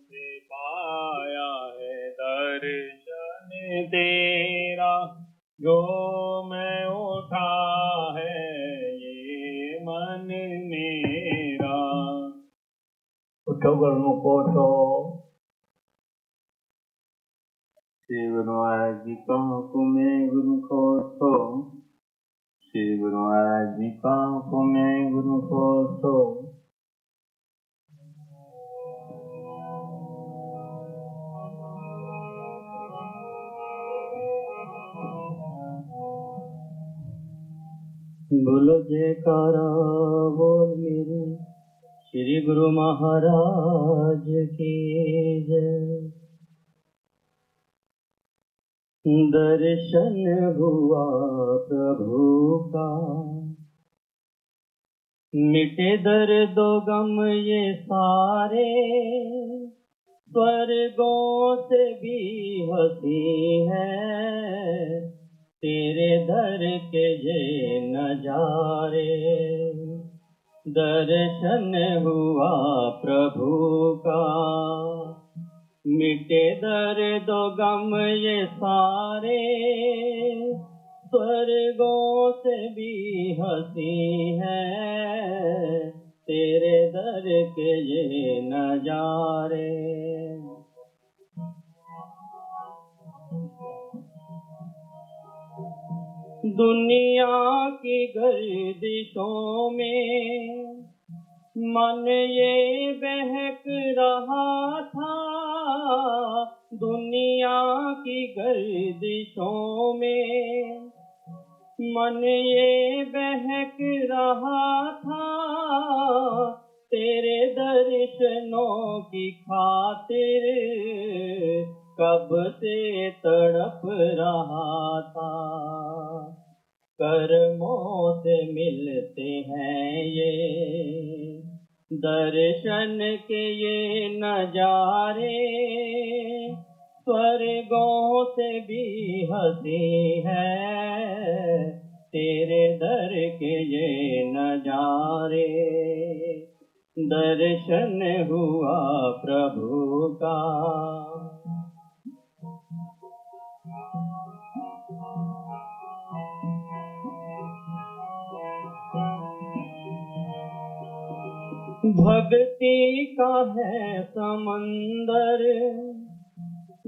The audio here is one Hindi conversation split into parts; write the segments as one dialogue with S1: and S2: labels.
S1: से पाया है दर्शन तेरा, जो मैं उठा है ये मन मेरा।
S2: उठो गुरु कोठो।
S1: श्री गुरु महाराज जी का हुक्म है गुरु कोठो। श्री गुरु महाराज जी का हुक्म है गुरु कोठो। बोलो जयकारा बोल मेरे श्री गुरु महाराज की जय। दर्शन हुआ प्रभु का, मिटे दर्द गम ये सारे, स्वर्गों से भी हंसी है तेरे दर के ये नजारे। दर्शन हुआ प्रभु का, मिटे दर्द गम ये सारे, स्वर्गों से भी हंसी है तेरे दर के ये नजारे। दुनिया की गर्दिशों में मन ये बहक रहा था, दुनिया की गर्दिशों में मन ये बहक रहा था, तेरे दर्शनों की खातिर कब से तड़प रहा था। कर्मों से मिलते हैं ये दर्शन के ये नजारे, स्वर्गों से भी हंसी है तेरे दर के ये नजारे। दर्शन हुआ प्रभु का, भक्ति का है समंदर,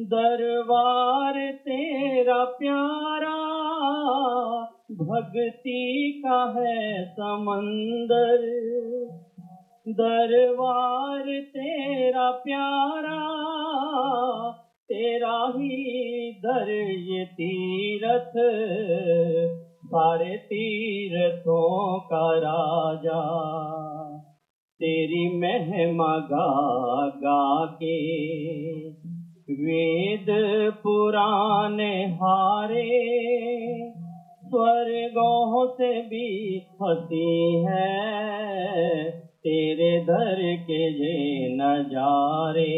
S1: दरबार तेरा प्यारा। भक्ति का है समंदर, दरबार तेरा प्यारा। तेरा ही दर ये तीरथ, सारे तीर्थों का राजा। तेरी महिमा गा गा के वेद पुराने हारे, स्वर्गों से भी हंसी है तेरे दर के ये नजारे।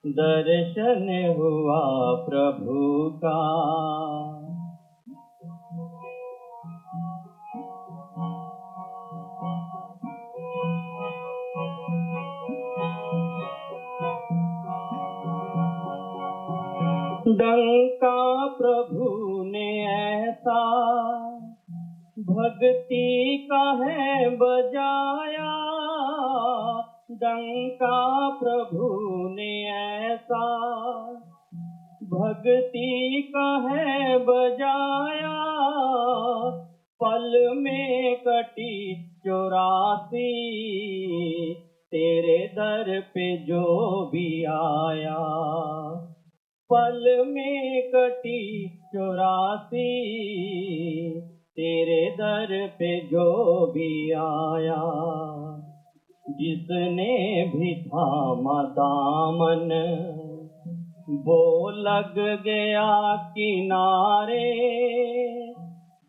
S1: दर्शन हुआ प्रभु का, डंका प्रभु ने ऐसा भक्ति का है बजाया। डंका प्रभु ने ऐसा भक्ति का है बजाया। पल में कटी 84 तेरे दर पे जो भी आया। पल में कटी 84 तेरे दर पे जो भी आया। जिसने भी थामा दामन वो लग गया किनारे।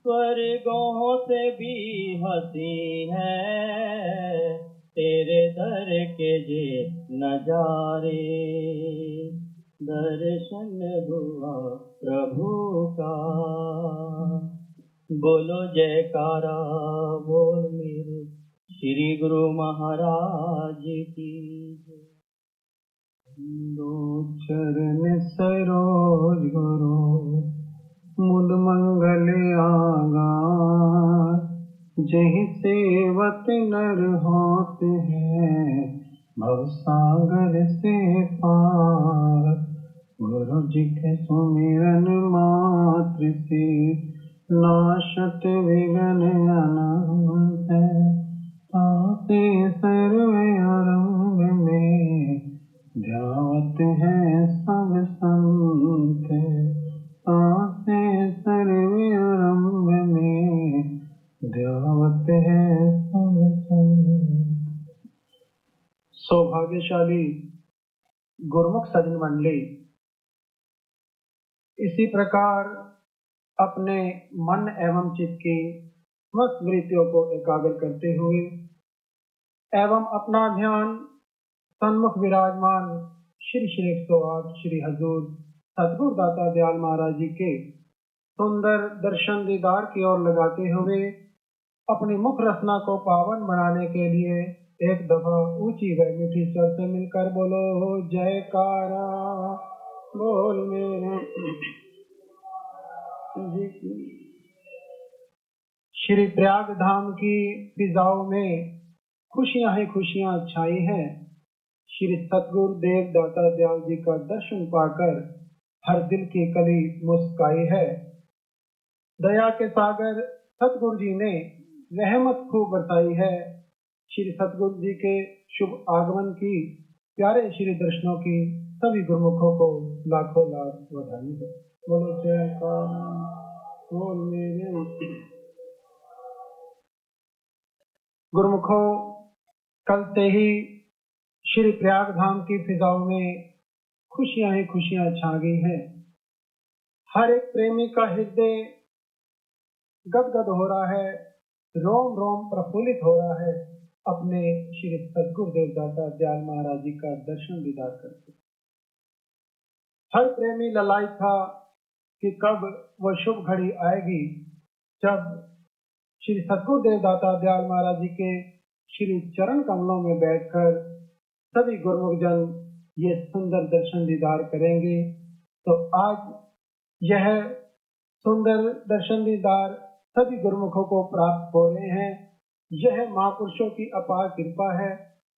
S1: स्वर्गों से भी हंसी है तेरे दर के ये नजारे। दर्शन हुआ प्रभु का, बोलो जयकारा बोल मेरे श्री गुरु महाराज की। दो चरण सरोज गुरु मुद मंगल आगार, जहि सेवत नर होत हैं भव सागर से पार। गुरु जी के सुमिरन मात्र से नाशत विघ्न अनंत है। ताते सर्व आरंभ में ध्यावत है सब संत। ताते सर्व आरंभ में ध्यावत है सब संत। सौभाग्यशाली गुरुमुख सज्जन मंडली, इसी प्रकार अपने मन एवं चित्त की समस्त वृत्तियों को एकाग्र करते हुए एवं अपना ध्यान सन्मुख विराजमान श्री श्री 108 श्री हजूर सतगुरु दाता दयाल महाराज जी के सुंदर दर्शन दीदार की ओर लगाते हुए अपनी मुख रचना को पावन बनाने के लिए एक दफा ऊंची व मीठी स्वर से मिलकर बोलो जयकारा। बोल मेरे श्री प्रयाग धाम की फिजाओं में खुशियां ही खुशियां छाई हैं। श्री सतगुरु देव दाता दयाल जी का दर्शन पाकर हर दिल की कली मुस्काई है। दया के सागर सतगुरु जी ने रहमत खूब बरसाई है। श्री सतगुरु जी के शुभ आगमन की प्यारे श्री दर्शनों की सभी गुरुमुखों को लाखों लाख बधाई है। बोलो जयकारा। बोल मेरे गुरुमुखों, कल से ही श्री प्रयाग धाम की फिजाओं में खुशियां ही खुशियां छा गई हैं। हर एक प्रेमी का हृदय गदगद हो रहा है, रोम रोम प्रफुल्लित हो रहा है अपने श्री सतगुरु देव दाता दयाल महाराज जी का दर्शन दीदार करके। हर प्रेमी ललायत था कि कब वह शुभ घड़ी आएगी जब श्री सतगुरु देव दाता दयाल महाराज जी के श्री चरण कमलों में बैठकर सभी गुरुमुख जन ये सुंदर दर्शन दीदार करेंगे। तो आज यह सुंदर दर्शन दीदार सभी गुरुमुखों को प्राप्त हो रहे हैं। यह महापुरुषों की अपार कृपा है,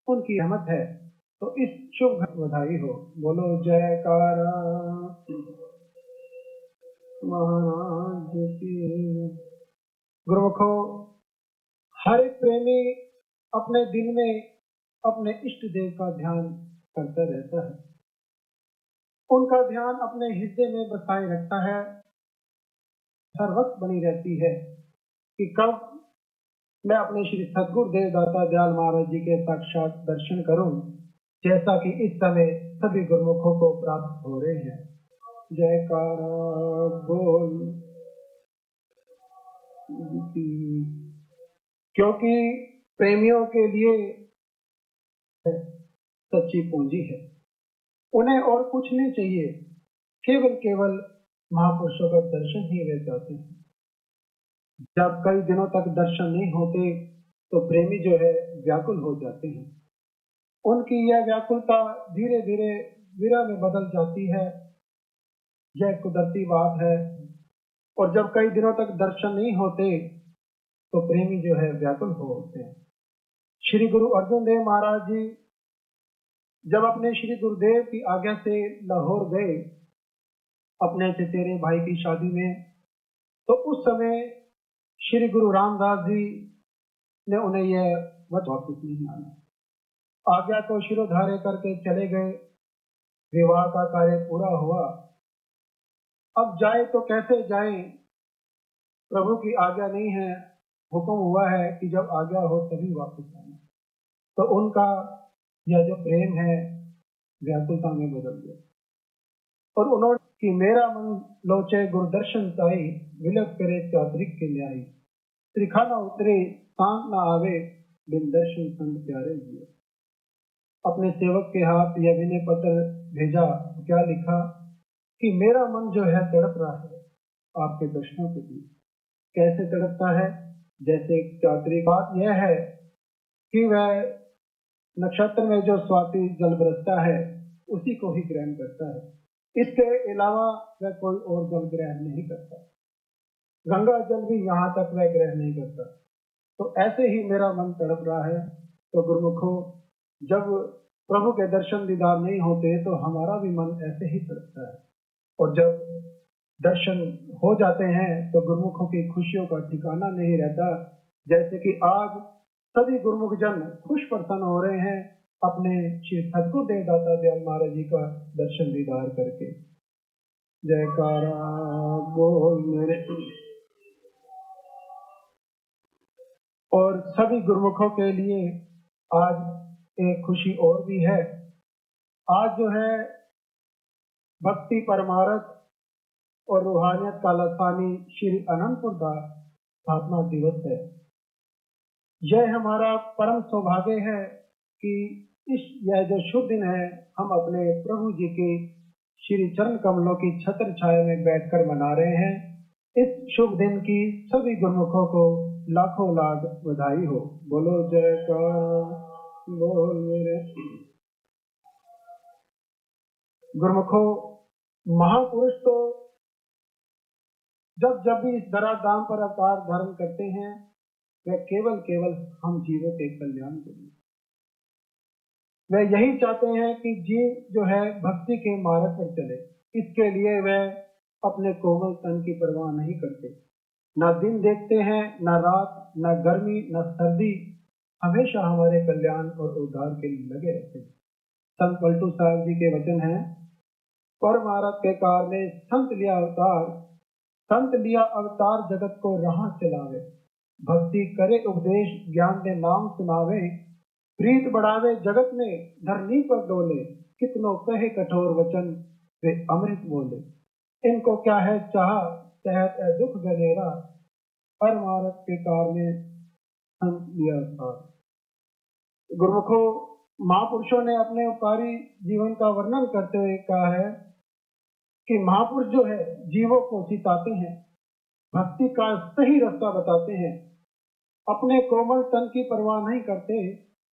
S1: उनकी रहमत है। तो इस शुभ बधाई हो। बोलो जयकारा महाराज की। गुरुमुखों, हर एक प्रेमी अपने दिल में अपने इष्ट देव का ध्यान करता रहता है, उनका ध्यान अपने हृदय में बसाए रखता है। हर वक्त बनी रहती है कि कब मैं अपने श्री सतगुरु देव दाता दयाल महाराज जी के साक्षात दर्शन करूं, जैसा कि इस समय सभी गुरुमुखों को प्राप्त हो रहे हैं। जयकारा बोल। क्योंकि प्रेमियों के लिए सच्ची पूंजी है, उन्हें और कुछ नहीं चाहिए, केवल महापुरुषों का दर्शन ही वे चाहते हैं। जब कई दिनों तक दर्शन नहीं होते तो प्रेमी जो है व्याकुल हो जाते हैं। उनकी यह व्याकुलता धीरे धीरे विरह में बदल जाती है, यह कुदरती बात है। और जब कई दिनों तक दर्शन नहीं होते तो प्रेमी जो है व्याकुल हो होते हैं। श्री गुरु अर्जुन देव महाराज जी जब अपने श्री गुरुदेव की आज्ञा से लाहौर गए अपने चचेरे भाई की शादी में, तो उस समय श्री गुरु रामदास जी ने उन्हें यह वापस नहीं आना, आज्ञा को शिरोधार्य करके चले गए। विवाह का कार्य पूरा हुआ। अब जाए तो कैसे जाए, प्रभु की आज्ञा नहीं है, हुक्म हुआ है कि जब आज्ञा हो तभी वापस आना। तो उनका यह जो प्रेम है व्याकुलता में बदल गया और उन्होंने कि मेरा मन लोचे गुरुदर्शन ताई, विलप करे चातरिक के न्यायी, त्रिखाना उतरे सांग न आवे, बिन दर्शन संत प्यारे हुए। अपने सेवक के हाथ यह विनय पत्र भेजा, क्या लिखा कि मेरा मन जो है तड़प रहा है आपके दर्शनों के लिए। कैसे तड़पता है, जैसे चातरी। बात यह है कि वह नक्षत्र में जो स्वाति जल बरसता है उसी को ही ग्रहण करता है। इसके अलावा वह कोई और जल ग्रहण नहीं करता। गंगा जल भी यहाँ तक वह ग्रहण नहीं करता। तो ऐसे ही मेरा मन तड़प रहा है। तो गुरुमुखो, जब प्रभु के दर्शन दीदार नहीं होते तो हमारा भी मन ऐसे ही तड़पता है, और जब दर्शन हो जाते हैं तो गुरुमुखों की खुशियों का ठिकाना नहीं रहता। जैसे कि आज सभी गुरुमुख जन खुश प्रसन्न हो रहे हैं अपने श्री सद्गुरु देवदाता दयाल महाराज जी का दर्शन दीदार करके। जयकारा बोल मेरे। और सभी गुरुमुखों के लिए आज एक खुशी और भी है। आज जो है भक्ति परमारथ और रूहानियत का लसानी श्री अनंतपुर का स्थापना दिवस है। यह हमारा परम सौभाग्य है कि यह जो शुभ दिन है हम अपने प्रभु जी के श्री चरण कमलों की छत्र छाया में बैठकर मना रहे हैं। इस शुभ दिन की सभी गुरुमुखों को लाखों लाख बधाई हो। बोलो जयकारा बोल मेरे। गुरुमुखों, महापुरुष तो जब भी इस धरा धाम पर अवतार धारण करते हैं वह केवल हम जीवों के कल्याण के लिए, वह यही चाहते हैं कि जीव जो है भक्ति के मार्ग पर चले। इसके लिए वह अपने कोमल तन की परवाह नहीं करते, न दिन देखते हैं, न रात, न गर्मी, न सर्दी, हमेशा हमारे कल्याण और उद्धार के लिए लगे रहते हैं। संत पलटू साहब जी के वचन हैं, परमारथ के कार ने संत लिया अवतार, संत लिया अवतार जगत को राह चलावे, भक्ति करे उपदेश ज्ञान दे नाम सुनावे, प्रीत बढ़ावे जगत में धरनी पर डोले, कितनों कहे कठोर वचन वे अमृत बोले, इनको क्या है चाह सहत है दुख गनेरा, परमारथ के कार ने संत लिया अवतार। गुरुमुखों, महापुरुषों ने अपने उपकारी जीवन का वर्णन करते हुए कहा है कि महापुरुष जो है जीवों को सिखाते हैं, भक्ति का सही रास्ता बताते हैं, अपने कोमल तन की परवाह नहीं करते,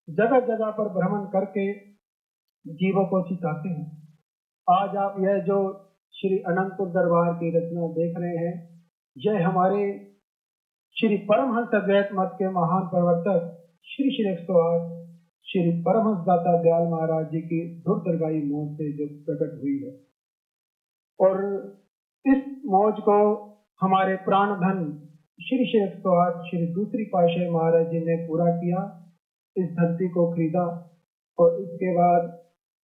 S1: जगह जगह पर भ्रमण करके जीवों को सिखाते हैं। आज आप यह जो श्री अनंतपुर दरबार की रचना देख रहे हैं, यह हमारे श्री परमहंस अद्वैत मत के महान प्रवर्तक श्री श्री 108 श्री परमहंस दाता दयाल महाराज जी की दुर्दर्गाई मौज से जो प्रकट हुई है, और इस मौज को हमारे प्राण धन श्री श्री 108 श्री दूसरी पातशाही महाराज जी ने पूरा किया, इस धरती को खरीदा। और इसके बाद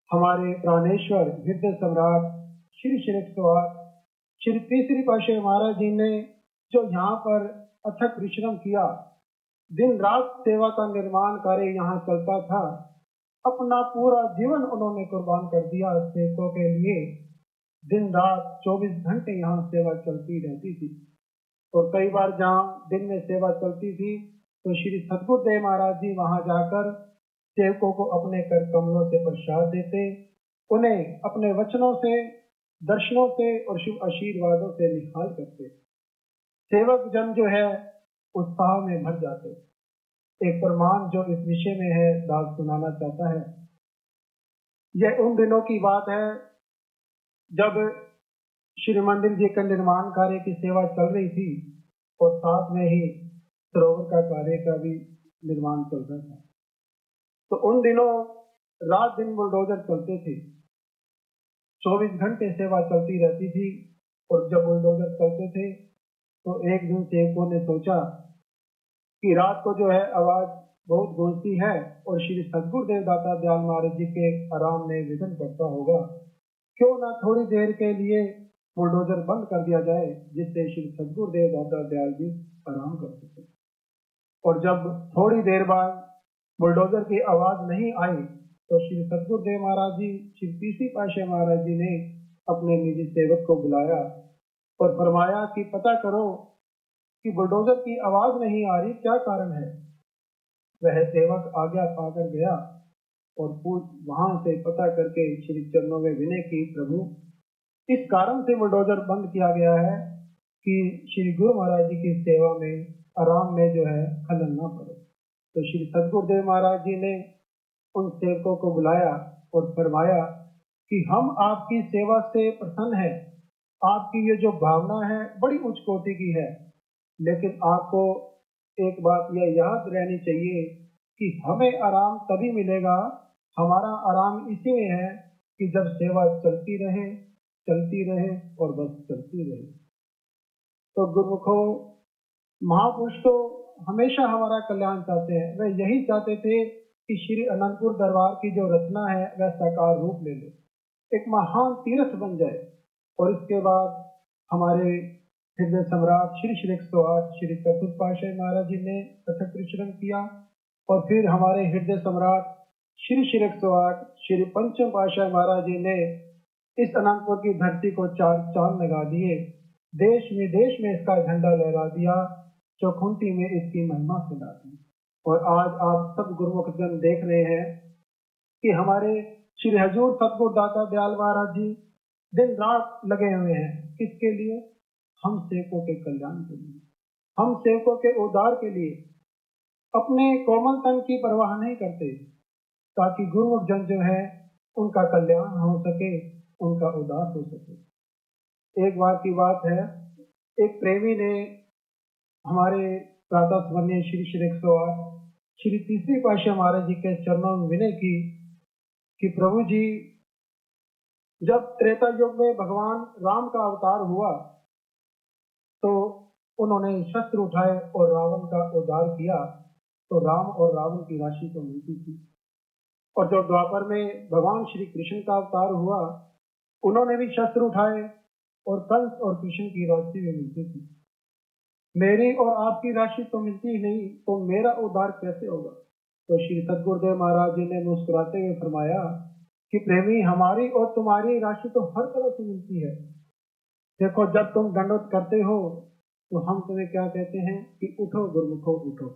S1: हमारे प्राणेश्वर हृदय सम्राट श्री श्री 108 श्री तीसरी पातशाही महाराज जी ने जो यहाँ पर अथक परिश्रम किया, दिन रात सेवा का निर्माण कार्य यहाँ चलता था, अपना पूरा जीवन उन्होंने कुर्बान कर दिया सेवकों के लिए। दिन रात 24 घंटे यहाँ सेवा चलती रहती थी, और कई बार जहाँ दिन में सेवा चलती थी तो श्री सद्गुरुदेव महाराज जी वहां जाकर सेवकों को अपने कर कमलों से प्रसाद देते, उन्हें अपने वचनों से, दर्शनों से और शुभ आशीर्वादों से निहाल करते। सेवक जन जो है उत्साह में भर जाते। एक प्रमाण जो इस विषय में है दास सुनाना चाहता है। यह उन दिनों की बात है जब श्री मंदिर जी का निर्माण कार्य की सेवा चल रही थी, और साथ में ही सरोवर का कार्य का भी निर्माण चल रहा था। तो उन दिनों रात दिन बुलडोजर चलते थे, 24 घंटे सेवा चलती रहती थी। और जब बुलडोजर चलते थे तो एक दिन सेवकों ने सोचा कि रात को जो है आवाज बहुत गूंजती है और श्री सद्गुरुदेव दाता दयाल महाराज जी के आराम में विघ्न पड़ता होगा, क्यों ना थोड़ी देर के लिए बुलडोजर बंद कर दिया जाए, जिससे श्री सद्गुरुदेव दाता दयाल जी आराम कर सके। और जब थोड़ी देर बाद बुलडोजर की आवाज नहीं आई तो श्री सद्गुरुदेव महाराज जी, श्री तीसरी पातशाही महाराज जी ने अपने निजी सेवक को बुलाया और फरमाया कि पता करो कि बुलडोजर की आवाज नहीं आ रही, क्या कारण है। वह सेवक आज्ञा पाकर गया और वहां से पता करके श्री चरणों में विनय की, प्रभु इस कारण से बुलडोजर बंद किया गया है कि श्री गुरु महाराज जी की सेवा में आराम में जो है खलल न पड़े। तो श्री सद्गुरुदेव महाराज जी ने उन सेवकों को बुलाया और फरमाया कि हम आपकी सेवा से प्रसन्न हैं, आपकी ये जो भावना है बड़ी उच्च कोटि की है, लेकिन आपको एक बात यह याद रहनी चाहिए कि हमें आराम तभी मिलेगा, हमारा आराम इसी में है कि जब सेवा चलती रहे और बस चलती रहे। तो गुरुमुखों, महापुरुष तो हमेशा हमारा कल्याण चाहते हैं। वे यही चाहते थे कि श्री अनंतपुर दरबार की जो रचना है वह साकार रूप ले ले, एक महान तीर्थ बन जाए। और इसके बाद हमारे हृदय सम्राट श्री श्री 108 श्री चतुर्थ पातशाही महाराज जी ने कथक परिश्रम किया, और फिर हमारे हृदय सम्राट श्री श्री 108 श्री पंचम पातशाही महाराज जी ने इस अनंतपुर की धरती को चार चांद लगा दिए, देश विदेश में इसका झंडा लहरा दिया, चौखुंटी में इसकी महिमा फैला दी। और आज आप सब गुरुमुख जन देख रहे हैं कि हमारे श्री हजूर सतगुरु दाता दयाल महाराज जी दिन रात लगे हुए हैं। किसके लिए? हम सेवकों के कल्याण के लिए, हम सेवकों के उद्धार के लिए। अपने कोमल तन की परवाह नहीं करते, ताकि गुरुमुख जन जो है उनका कल्याण हो सके, उनका उद्धार हो सके। एक बार की बात है, एक प्रेमी ने हमारे प्रातः स्मरणीय श्री श्री 108 श्री तीसरी पातशाही महाराज जी के चरणों में विनय की कि प्रभु जी, जब त्रेता युग में भगवान राम का अवतार हुआ तो उन्होंने शस्त्र उठाए और रावण का उद्धार किया, तो राम और रावण की राशि तो मिलती थी। और जब द्वापर में भगवान श्री कृष्ण का अवतार हुआ, उन्होंने भी शस्त्र उठाए और कंस और कृष्ण की राशि भी मिलती थी। मेरी और आपकी राशि तो मिलती ही नहीं, तो मेरा उद्धार कैसे होगा? तो श्री सदगुरुदेव महाराज जी ने मुस्कुराते हुए फरमाया कि प्रेमी, हमारी और तुम्हारी राशि तो हर तरह से मिलती है। देखो, जब तुम दंडवत करते हो तो हम तुम्हें क्या कहते हैं कि उठो गुरुमुखो उठो,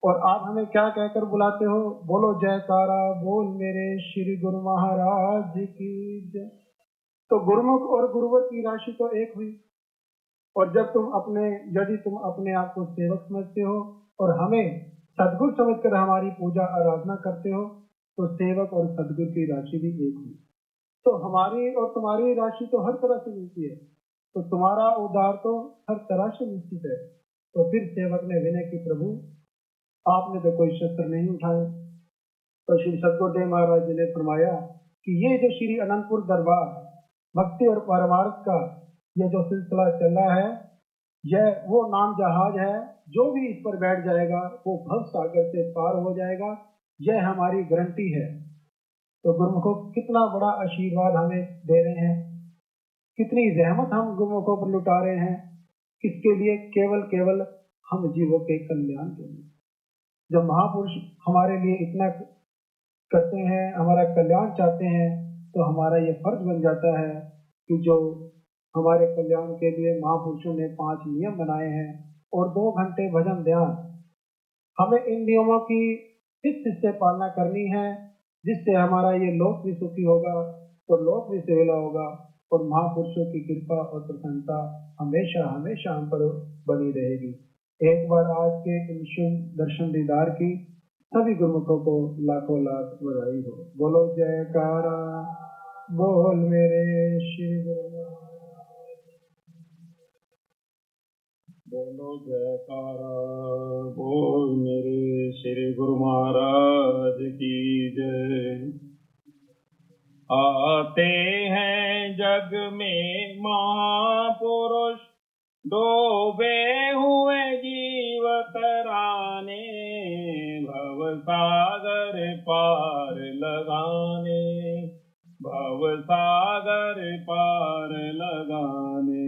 S1: और आप हमें क्या कहकर बुलाते हो? बोलो जयकारा बोल मेरे श्री गुरु महाराज की जय। तो गुरुमुख और गुरुवर की राशि तो एक हुई। और जब यदि तुम अपने आप को सेवक समझते हो और हमें सदगुरु समझकर हमारी पूजा आराधना करते हो, तो सेवक और सदगुरु की राशि भी एक हुई। तो हमारी और तुम्हारी राशि तो हर तरह से मिलती है, तो तुम्हारा उद्धार तो हर तरह से निश्चित है। तो फिर सेवक ने विनय की, प्रभु आपने तो कोई शस्त्र नहीं उठाए। तो श्री सदगुरुदेव महाराज जी ने फरमाया कि ये जो श्री अनंतपुर दरबार भक्ति और परमार्थ का ये जो सिलसिला चल रहा है, यह वो नाम जहाज है, जो भी इस पर बैठ जाएगा वो भव सागर से पार हो जाएगा, यह हमारी गारंटी है। तो गुरुमुखों, कितना बड़ा आशीर्वाद हमें दे रहे हैं, कितनी रहमत हम गुरुमुखों पर लुटा रहे हैं। किसके लिए? केवल हम जीवों के कल्याण के लिए। जब महापुरुष हमारे लिए इतना करते हैं, हमारा कल्याण चाहते हैं, तो हमारा ये फर्ज बन जाता है कि जो हमारे कल्याण के लिए महापुरुषों ने 5 नियम बनाए हैं और 2 घंटे भजन ध्यान, हमें इन नियमों की हिस्से से पालना करनी है, जिससे हमारा ये लोक भी सुखी होगा और लोक भी सेवला होगा, और महापुरुषों की कृपा और प्रसन्नता हमेशा हमेशा हम पर बनी रहेगी। एक बार आज के इन शुभ दर्शन दीदार की सभी गुरुमुखों को लाखों लाख बधाई हो। बोलो जयकारा बोल मेरे श्री गुरु,
S3: बोलो जयकारा बोल मेरे श्री गुरु महाराज की जय। आते हैं जग में महापुरुष, डूबे हुए जीव तराने, भव सागर पार लगाने, भव सागर पार लगाने।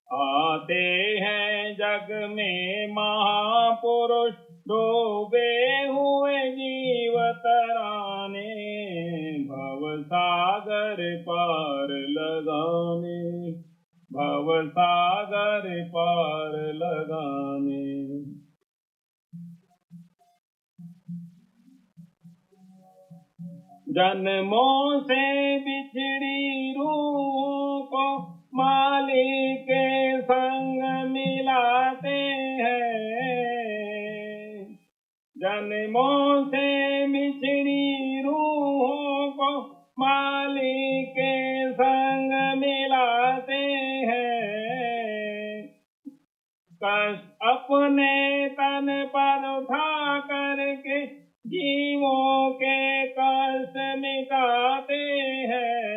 S3: आते हैं जग में महापुरुष, डूबे हुए जीव तराने, भव सागर पार लगाने, भव सागर पार लगाने। जन्मों से बिछड़ी रूह को मालिक के संग मिलाते हैं, जन्मों से बिछड़ी रूह को मालिक मिटाते हैं।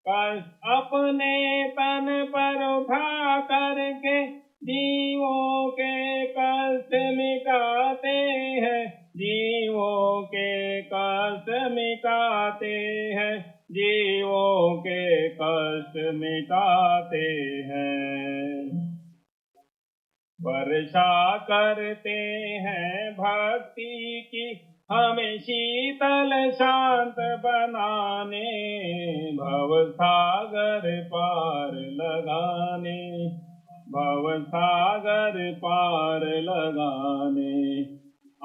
S3: कष्ट अपने तन पर उठा करके जीवों के कष्ट मिटाते हैं, जीवों के कष्ट मिटाते हैं, जीवों के कष्ट मिटाते हैं। वर्षा करते हैं भक्ति की हमें शीतल शांत बनाने, भव सागर पार लगाने, भव सागर पार लगाने।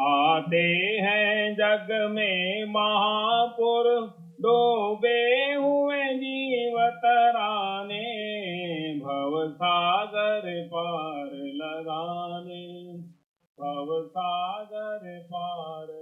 S3: आते हैं जग में महापुरुष डूबे हुए जीव तराने, भव सागर पार लगाने, भव सागर पार